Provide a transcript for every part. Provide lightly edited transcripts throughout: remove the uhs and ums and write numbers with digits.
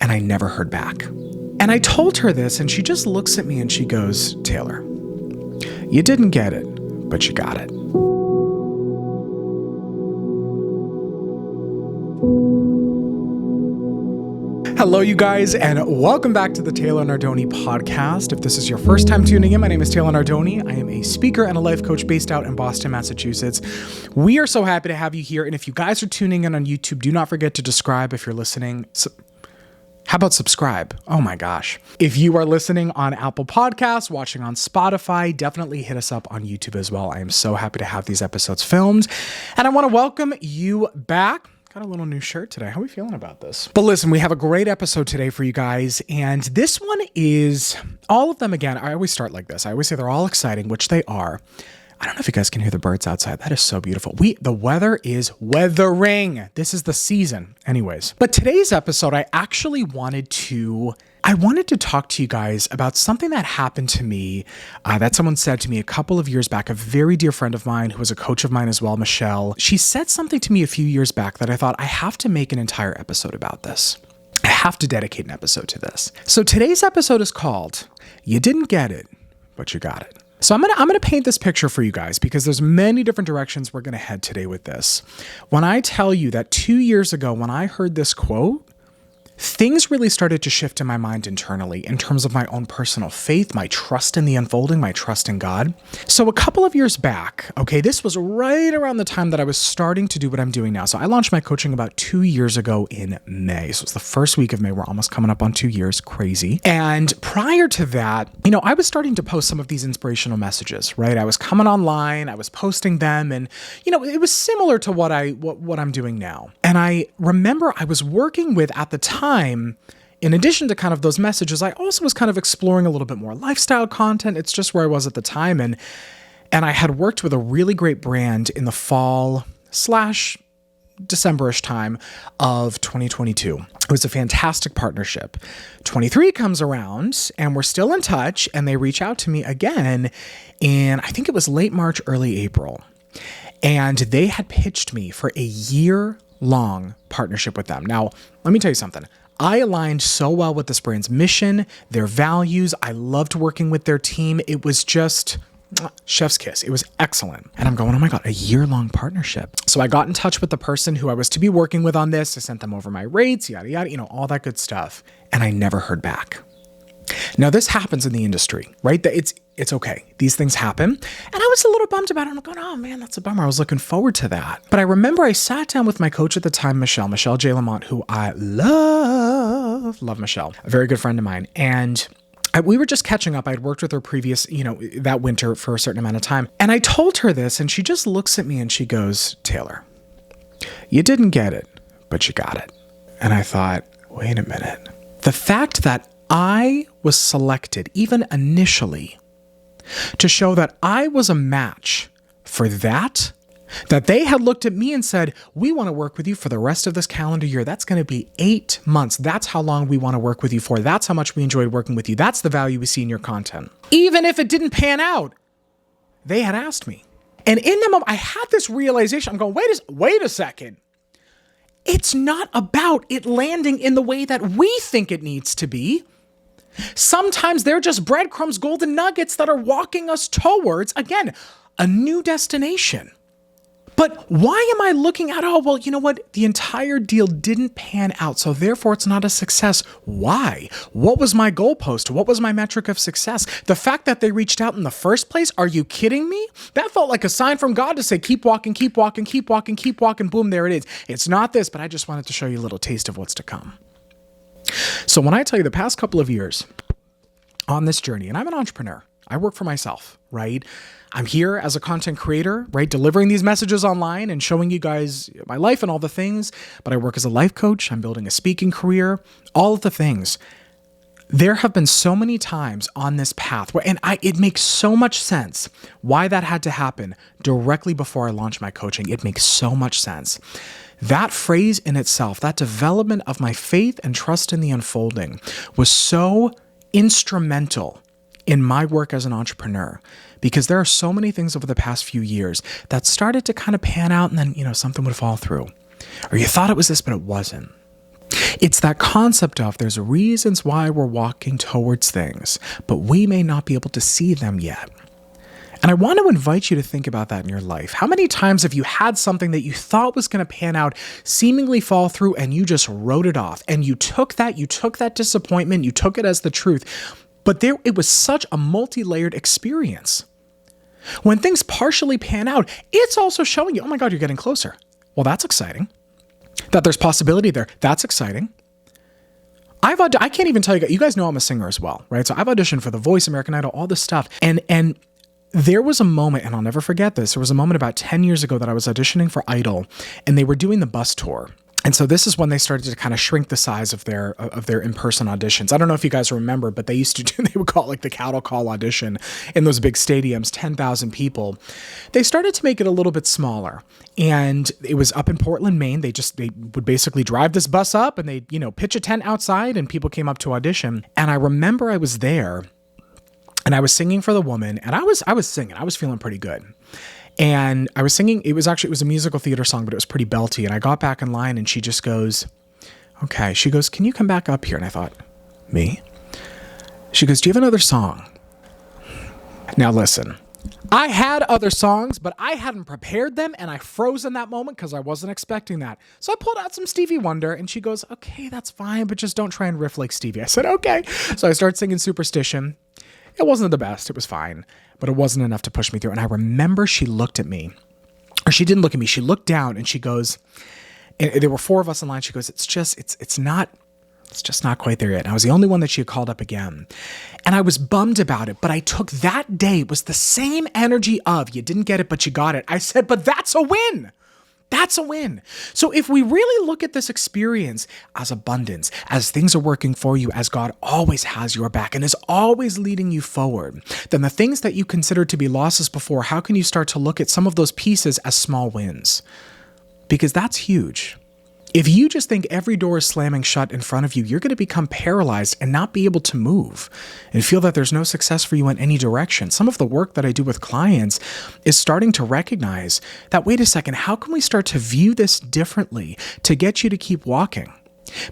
and I never heard back. And I told her this, and she just looks at me and she goes, Taylor, you didn't get it, but you got it. Hello, you guys, and welcome back to the Taylor Nardone Podcast. If this is your first time tuning in, my name is Taylor Nardone. I am a speaker and a life coach based out in Boston, Massachusetts. We are so happy to have you here, and if you guys are tuning in on YouTube, do not forget to subscribe if you're listening. How about subscribe? Oh my gosh. If you are listening on Apple Podcasts, watching on Spotify, definitely hit us up on YouTube as well. I am so happy to have these episodes filmed, and I want to welcome you back. Got a little new shirt today. How are we feeling about this? But listen, we have a great episode today for you guys. And this one is all of them again. I always start like this. I always say they're all exciting, which they are. I don't know if you guys can hear the birds outside. That is so beautiful. The weather is weathering. This is the season anyways. But today's episode, I actually wanted to talk to you guys about something that happened to me that someone said to me a couple of years back. A very dear friend of mine who was a coach of mine as well, Michelle. She said something to me a few years back that I thought I have to make an entire episode about this. I have to dedicate an episode to this. So today's episode is called You Didn't Get It, But You Got It. So I'm gonna paint this picture for you guys because there's many different directions we're gonna head today with this. When I tell you that 2 years ago, when I heard this quote, things really started to shift in my mind internally in terms of my own personal faith, my trust in the unfolding, my trust in God. So a couple of years back, okay, this was right around the time that I was starting to do what I'm doing now. So I launched my coaching about 2 years ago in May. So it's the first week of May. We're almost coming up on 2 years. Crazy. And prior to that, I was starting to post some of these inspirational messages, right? I was coming online, I was posting them, and it was similar to what I'm doing now. And I remember I was working with, at the time, in addition to kind of those messages, I also was kind of exploring a little bit more lifestyle content. It's just where I was at the time. And I had worked with a really great brand in the fall / December-ish time of 2022. It was a fantastic partnership. 23 comes around and we're still in touch, and they reach out to me again in, I think it was late March, early April. And they had pitched me for a year-long partnership with them. Now, let me tell you something. I aligned so well with this brand's mission, their values. I loved working with their team. It was just chef's kiss. It was excellent. And I'm going, oh my God, a year-long partnership. So I got in touch with the person who I was to be working with on this. I sent them over my rates, yada, yada, all that good stuff. And I never heard back. Now, this happens in the industry, right? It's okay. These things happen. And I was a little bummed about it. I'm going, oh man, that's a bummer. I was looking forward to that. But I remember I sat down with my coach at the time, Michelle J. Lamont, who I love Michelle, a very good friend of mine. And we were just catching up. I'd worked with her previous, that winter for a certain amount of time. And I told her this, and she just looks at me and she goes, Taylor, you didn't get it, but you got it. And I thought, wait a minute. The fact that I was selected, even initially, to show that I was a match for that they had looked at me and said, we want to work with you for the rest of this calendar year. That's going to be 8 months. That's how long we want to work with you for. That's how much we enjoyed working with you. That's the value we see in your content. Even if it didn't pan out, they had asked me. And in the moment, I had this realization. I'm going, wait a second. It's not about it landing in the way that we think it needs to be. Sometimes they're just breadcrumbs, golden nuggets that are walking us towards, again, a new destination. But why am I looking at, you know what? The entire deal didn't pan out, so therefore it's not a success. Why? What was my goalpost? What was my metric of success? The fact that they reached out in the first place? Are you kidding me? That felt like a sign from God to say, keep walking, keep walking, keep walking, keep walking. Boom, there it is. It's not this, but I just wanted to show you a little taste of what's to come. So when I tell you the past couple of years on this journey, and I'm an entrepreneur, I work for myself, right? I'm here as a content creator, right? Delivering these messages online and showing you guys my life and all the things, but I work as a life coach. I'm building a speaking career, all of the things. There have been so many times on this path where, it makes so much sense why that had to happen directly before I launched my coaching. It makes so much sense. That phrase in itself, that development of my faith and trust in the unfolding was so instrumental in my work as an entrepreneur, because there are so many things over the past few years that started to kind of pan out and then, something would fall through. Or you thought it was this, but it wasn't. It's that concept of there's reasons why we're walking towards things, but we may not be able to see them yet. And I want to invite you to think about that in your life. How many times have you had something that you thought was going to pan out, seemingly fall through, and you just wrote it off? And you took that disappointment, you took it as the truth. But it was such a multi-layered experience. When things partially pan out, it's also showing you, oh my God, you're getting closer. Well, that's exciting. That there's possibility there. That's exciting. I can't even tell you guys know I'm a singer as well, right? So I've auditioned for The Voice, American Idol, all this stuff. And there was a moment, and I'll never forget this, there was a moment about 10 years ago that I was auditioning for Idol, and they were doing the bus tour. And so this is when they started to kind of shrink the size of their in-person auditions. I don't know if you guys remember, but they would call it like the cattle call audition in those big stadiums, 10,000 people. They started to make it a little bit smaller. And it was up in Portland, Maine. They would basically drive this bus up and they'd, pitch a tent outside and people came up to audition. And I remember I was there and I was singing for the woman, and I was singing. I was feeling pretty good. And I was singing, it was a musical theater song, but it was pretty belty. And I got back in line and she just goes, okay. She goes, can you come back up here? And I thought, me? She goes, do you have another song? Now listen, I had other songs, but I hadn't prepared them and I froze in that moment because I wasn't expecting that. So I pulled out some Stevie Wonder and she goes, okay, that's fine, but just don't try and riff like Stevie. I said, okay. So I started singing Superstition. It wasn't the best. It was fine, but it wasn't enough to push me through. And I remember she looked at me, or she didn't look at me. She looked down and she goes, and there were 4 of us in line. She goes, it's just not quite there yet. And I was the only one that she had called up again. And I was bummed about it, but I took that day, it was the same energy of, you didn't get it, but you got it. I said, but that's a win. That's a win. So if we really look at this experience as abundance, as things are working for you, as God always has your back and is always leading you forward, then the things that you considered to be losses before, how can you start to look at some of those pieces as small wins? Because that's huge. If you just think every door is slamming shut in front of you, you're going to become paralyzed and not be able to move and feel that there's no success for you in any direction. Some of the work that I do with clients is starting to recognize that, wait a second, how can we start to view this differently to get you to keep walking?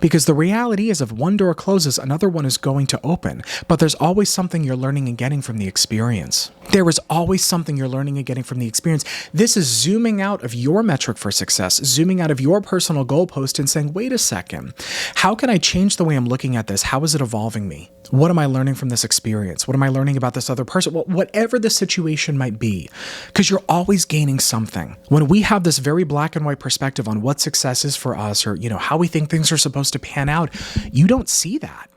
Because the reality is if one door closes, another one is going to open. But there's always something you're learning and getting from the experience. There is always something you're learning and getting from the experience. This is zooming out of your metric for success, zooming out of your personal goalpost and saying, wait a second, how can I change the way I'm looking at this? How is it evolving me? What am I learning from this experience? What am I learning about this other person? Well, whatever the situation might be, because you're always gaining something. When we have this very black and white perspective on what success is for us, or how we think things are supposed to pan out, you don't see that.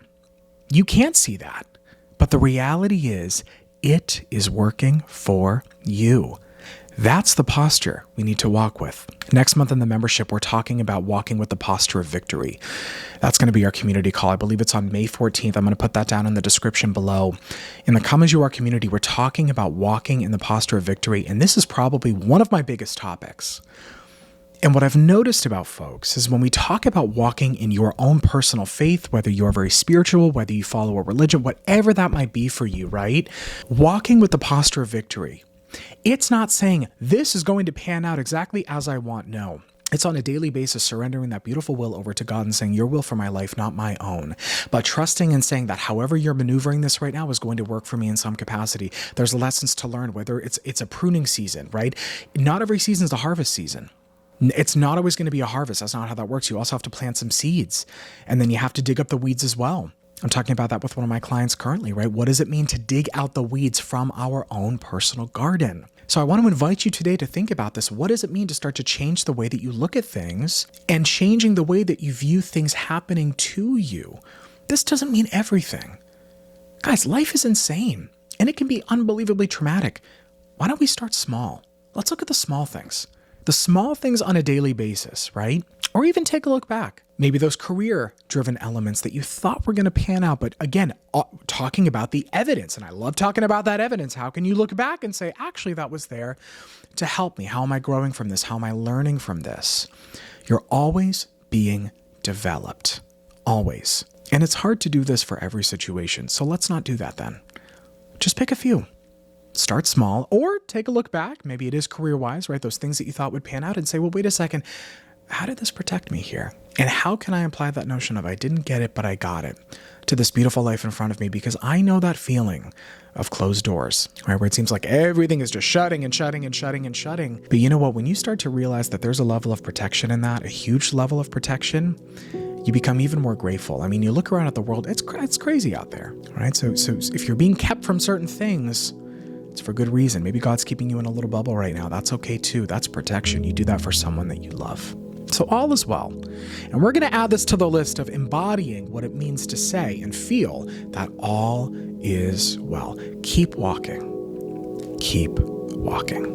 You can't see that. But the reality is, it is working for you. That's the posture we need to walk with. Next month in the membership, we're talking about walking with the posture of victory. That's going to be our community call. I believe it's on May 14th. I'm going to put that down in the description below. In the Come As You Are community, we're talking about walking in the posture of victory. And this is probably one of my biggest topics. And what I've noticed about folks is when we talk about walking in your own personal faith, whether you're very spiritual, whether you follow a religion, whatever that might be for you, right? Walking with the posture of victory. It's not saying this is going to pan out exactly as I want. No, it's on a daily basis surrendering that beautiful will over to God and saying, your will for my life, not my own. But trusting and saying that however you're maneuvering this right now is going to work for me in some capacity. There's lessons to learn, whether it's a pruning season, right? Not every season is a harvest season. It's not always going to be a harvest. That's not how that works. You also have to plant some seeds, and then you have to dig up the weeds as well. I'm talking about that with one of my clients currently, right? What does it mean to dig out the weeds from our own personal garden? So I want to invite you today to think about this. What does it mean to start to change the way that you look at things and changing the way that you view things happening to you? This doesn't mean everything. Guys, life is insane and it can be unbelievably traumatic. Why don't we start small? Let's look at the small things. The small things on a daily basis, right? Or even take a look back. Maybe those career-driven elements that you thought were going to pan out. But again, talking about the evidence, and I love talking about that evidence. How can you look back and say, actually, that was there to help me? How am I growing from this? How am I learning from this? You're always being developed. Always. And it's hard to do this for every situation. So let's not do that then. Just pick a few. Start small or take a look back. Maybe it is career-wise, right? Those things that you thought would pan out and say, well, wait a second. How did this protect me here? And how can I apply that notion of I didn't get it, but I got it to this beautiful life in front of me? Because I know that feeling of closed doors, right? Where it seems like everything is just shutting and shutting and shutting and shutting. But you know what? When you start to realize that there's a level of protection in that, a huge level of protection, you become even more grateful. I mean, you look around at the world, it's crazy out there, right? So if you're being kept from certain things, it's for good reason. Maybe God's keeping you in a little bubble right now. That's okay too. That's protection. You do that for someone that you love. So all is well. And we're going to add this to the list of embodying what it means to say and feel that all is well. Keep walking. Keep walking.